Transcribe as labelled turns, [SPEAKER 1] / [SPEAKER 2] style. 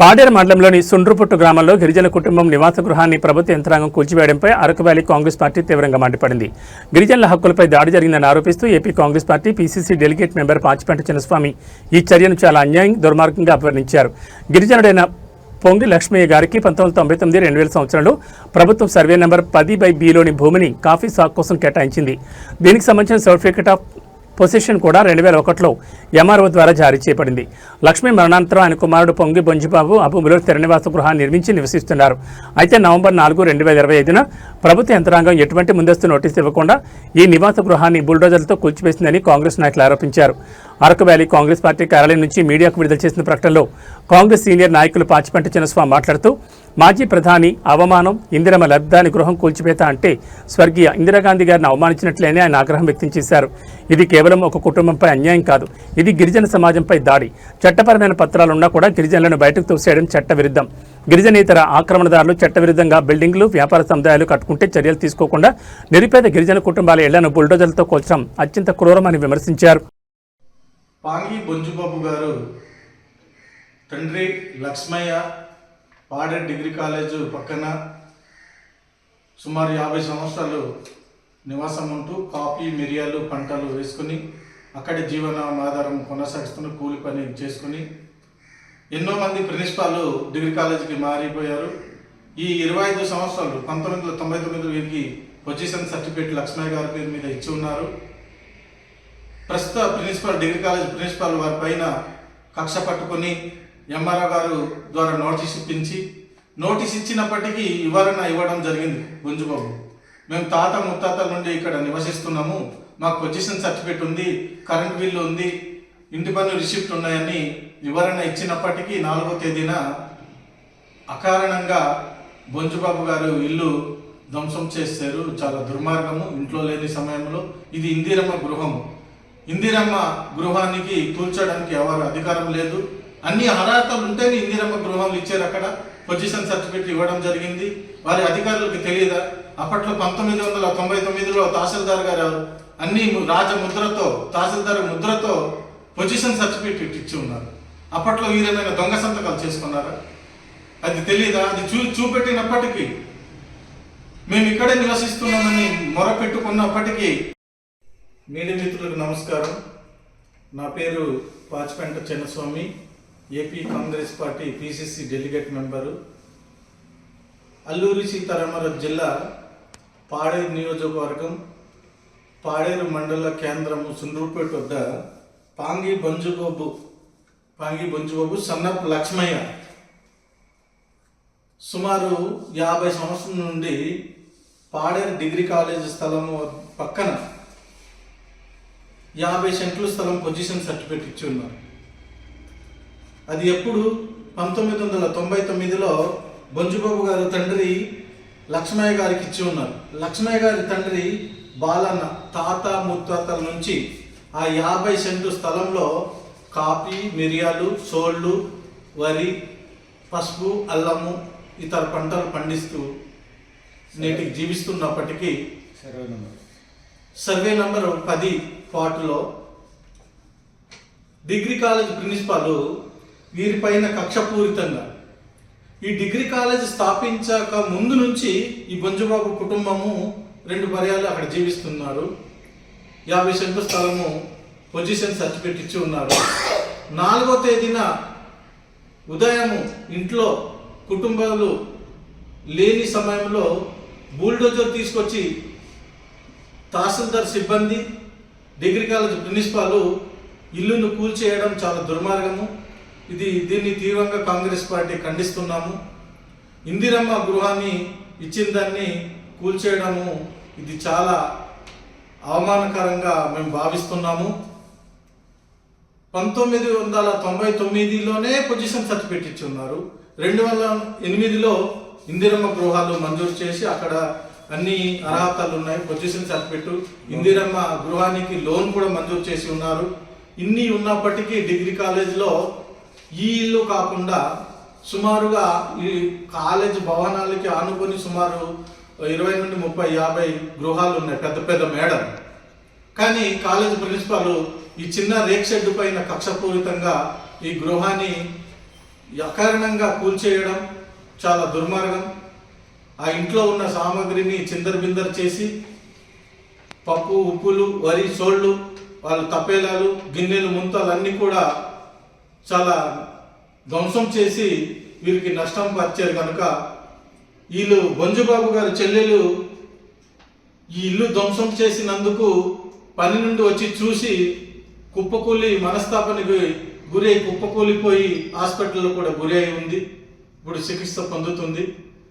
[SPEAKER 1] పాడేరు మండలంలోని సుండ్రుపుట్టు గ్రామంలో గిరిజన కుటుంబం నివాస గృహాన్ని ప్రభుత్వ యంత్రాంగం కూల్చివేయడంపై అరకు వ్యాలీ కాంగ్రెస్ పార్టీ తీవ్రంగా మండిపడింది. గిరిజనుల హక్కులపై దాడి జరిగిందని ఆరోపిస్తూ AP Congress party PCC delegate member Pachipenta Chinnaswamy ఈ చర్యను చాలా అన్యాయం, దుర్మార్గంగా అభివర్ణించారు. గిరిజనుడైన పొంగి లక్ష్మయ్య గారికి 1999-2000 సంవత్సరంలో ప్రభుత్వం సర్వే నెంబర్ 10/B భూమిని కాఫీ సాగు కోసం కేటాయించింది. దీనికి సంబంధించిన సర్టిఫికేట్ ఆఫ్ పొజిషన్ కూడా 2001లో ఎంఆర్ఓ ద్వారా జారీ చేయబడింది. లక్ష్మీ మరణానంతరం ఆయన కుమారుడు పొంగి బొంజిబాబు ఆ భూమిలో స్థిర నివాస గృహాన్ని నిర్మించి నివసిస్తున్నారు. అయితే నవంబర్ 4, 2025న ప్రభుత్వ యంత్రాంగం ఎటువంటి ముందస్తు నోటీసు ఇవ్వకుండా ఈ నివాస గృహాన్ని బుల్డోజర్లతో కూల్చివేసిందని కాంగ్రెస్ నాయకులు ఆరోపించారు. అరకు వ్యాలీ కాంగ్రెస్ పార్టీ కార్యాలయం నుంచి మీడియాకు విడుదల చేసిన ప్రకటనలో కాంగ్రెస్ సీనియర్ నాయకులు పాచిపెంట చిన్నస్వామి మాట్లాడుతూ మాజీ ప్రధాని అవమానం, ఇందిరమ్మ లబ్ధాని గృహం కూల్చివేత అంటే స్వర్గీయ ఇందిరాగాంధీ గారిని అవమానించినట్లేనే ఆయన ఆగ్రహం వ్యక్తం చేశారు. ఇది కేవలం ఒక కుటుంబంపై అన్యాయం కాదు, ఇది గిరిజన సమాజంపై దాడి. చట్టపరమైన పత్రాలున్నా కూడా గిరిజనులను బయటకు తోసేయడం చట్టవిరుద్ధం. గిరిజనేతర ఆక్రమణదారులు చట్టవిరుద్ధంగా బిల్డింగ్లు, వ్యాపార సముదాయాలు కట్టుకుంటే చర్యలు తీసుకోకుండా నిరుపేద గిరిజన కుటుంబాల ఇళ్లను బుల్డోజర్లతో కూల్చడం అత్యంత క్రూరమని విమర్శించారు.
[SPEAKER 2] పాంగి బొంజుబాబు గారు తండ్రి లక్ష్మయ్య పాడేరు డిగ్రీ కాలేజు పక్కన సుమారు 50 సంవత్సరాలు నివాసం ఉంటూ కాఫీ, మిరియాలు పంటలు వేసుకుని అక్కడి జీవనాధారం కొనసాగిస్తున్న కూలి పని చేసుకుని ఎన్నో మంది ప్రిన్సిపాల్ డిగ్రీ కాలేజీకి మారిపోయారు. ఈ 25 సంవత్సరాలు 1999 వీరికి పొజిషన్ సర్టిఫికేట్ లక్ష్మయ్య గారి పేరు మీద ఇచ్చి ఉన్నారు. ప్రస్తుత ప్రిన్సిపాల్ డిగ్రీ కాలేజ్ ప్రిన్సిపాల్ వారి పైన కక్ష పట్టుకొని ఎంఆర్ఓ గారు ద్వారా నోటీస్ ఇచ్చినప్పటికీ వివరణ ఇవ్వడం జరిగింది. బొంజుబాబు, మేము తాత ముత్తాతల నుండి ఇక్కడ నివసిస్తున్నాము, మాకు పొజిషన్ సర్టిఫికేట్ ఉంది, కరెంట్ బిల్లు ఉంది, ఇంటి పన్ను రిసిప్ట్ ఉన్నాయని వివరణ ఇచ్చినప్పటికీ 4వ తేదీన అకారణంగా బొంజుబాబు గారు ఇల్లు ధ్వంసం చేశారు. చాలా దుర్మార్గము. ఇంట్లో లేని సమయంలో ఇది ఇందిరమ్మ గృహము. ఇందిరమ్మ గృహానికి కూల్చడానికి ఎవరు అధికారం లేదు. అన్ని అర్హతలు ఉంటేనే ఇందిరమ్మ గృహాలు ఇచ్చారు. అక్కడ పొజిషన్ సర్టిఫికేట్ ఇవ్వడం జరిగింది. వారి అధికారులకు తెలియదా? అప్పట్లో 1999లో తహసీల్దార్ గారు అన్ని రాజముద్రతో, తహసీల్దార్ ముద్రతో పొజిషన్ సర్టిఫికేట్ ఇచ్చి ఉన్నారు. అప్పట్లో వీరేమైనా దొంగ సంతకాలు చేసుకున్నారా? అది తెలియదా? అది చూపెట్టినప్పటికీ మేము ఇక్కడే నివసిస్తున్నామని మొరపెట్టుకున్నప్పటికీ. మీడియా మిత్రులకు నమస్కారం. నా పేరు Pachipenta Chinnaswamy, AP Congress party PCC delegate member. Alluri Sitaramaraju జిల్లా పాడేరు నియోజకవర్గం, పాడేరు మండల కేంద్రము సుండ్రుపేట వద్ద పాంగి బొంజుబాబు సన్నపు లక్ష్మయ్య సుమారు 50 సంవత్సరాల నుండి పాడేరు డిగ్రీ కాలేజ్ స్థలము పక్కన 50 సెంట్ల స్థలం పొజిషన్ సర్టిఫికేట్ ఇచ్చి ఉన్నారు. అది ఎప్పుడు 1999లో బొంజుబాబు గారు తండ్రి లక్ష్మయ్య గారికి ఇచ్చి ఉన్నారు. లక్ష్మయ్య గారి తండ్రి బాలన్న తాత ముత్తాతల నుంచి ఆ 50 సెంటు స్థలంలో కాఫీ, మిరియాలు, సోళ్ళు, వరి, పసుపు, అల్లము ఇతర పంటలు పండిస్తూ నేటికి జీవిస్తున్నప్పటికీ సర్వే నంబర్ 10 పాటులో డిగ్రీ కాలేజ్ ప్రిన్సిపాల్ వీరిపైన కక్షపూరితంగా ఈ డిగ్రీ కాలేజ్ స్థాపించాక ముందు నుంచి ఈ బొంజుబాబు కుటుంబము 2 పర్యాలు అక్కడ జీవిస్తున్నారు. 50 సెంట్ల స్థలము పొజిషన్ సర్టిఫికేట్ ఇచ్చి ఉన్నారు. 4వ తేదీన ఉదయము ఇంట్లో కుటుంబాలు లేని సమయంలో బుల్డోజర్ తీసుకొచ్చి తహసీల్దార్ సిబ్బంది, డిగ్రీ కాలేజ్ ప్రిన్సిపాల్ ఇల్లును కూల్చేయడం చాలా దుర్మార్గము. దీన్ని తీవ్రంగా కాంగ్రెస్ పార్టీ ఖండిస్తున్నాము. ఇందిరమ్మ గృహాన్ని ఇచ్చిన దాన్ని కూల్చేయడము ఇది చాలా అవమానకరంగా మేము భావిస్తున్నాము. 1999లోనే పొజిషన్ సర్టిఫికేట్ ఇచ్చి ఉన్నారు. 2008లో ఇందిరమ్మ గృహాలు మంజూరు చేసి అక్కడ అన్ని అర్హతలు ఉన్నాయి. పొజిషన్ సర్టిఫికేట్, ఇందిరమ్మ గృహానికి లోన్ కూడా మంజూరు చేసి ఉన్నారు. ఇన్ని ఉన్నప్పటికీ డిగ్రీ కాలేజ్లో ఈ ఇల్లు కాకుండా సుమారుగా ఈ కాలేజ్ భవనాలకి ఆనుకొని సుమారు 20 నుండి 30, 50 గృహాలు ఉన్నాయి, పెద్ద పెద్ద మేడలు. కానీ కాలేజ్ ప్రిన్సిపాల్ ఈ చిన్న రేక్ షెడ్ పైన కక్షపూరితంగా ఈ గృహాన్ని అకారణంగా కూల్చేయడం చాలా దుర్మార్గం. ఆ ఇంట్లో ఉన్న సామాగ్రిని చిందరబిందర్ చేసి పప్పు, ఉప్పులు, వరి, సోళ్ళు, వాళ్ళ తపేలాలు, గిన్నెలు, ముంతలు అన్నీ కూడా చాలా ధ్వంసం చేసి వీరికి నష్టం పరిచారు. కనుక వీళ్ళు బొంజుబాబు గారి చెల్లెలు ఈ ఇల్లు ధ్వంసం చేసినందుకు పని నుండి వచ్చి చూసి కుప్పకూలి మనస్తాపనకి గురై కుప్పకూలిపోయి హాస్పిటల్లో కూడా గురి అయి ఉంది. ఇప్పుడు చికిత్స పొందుతుంది.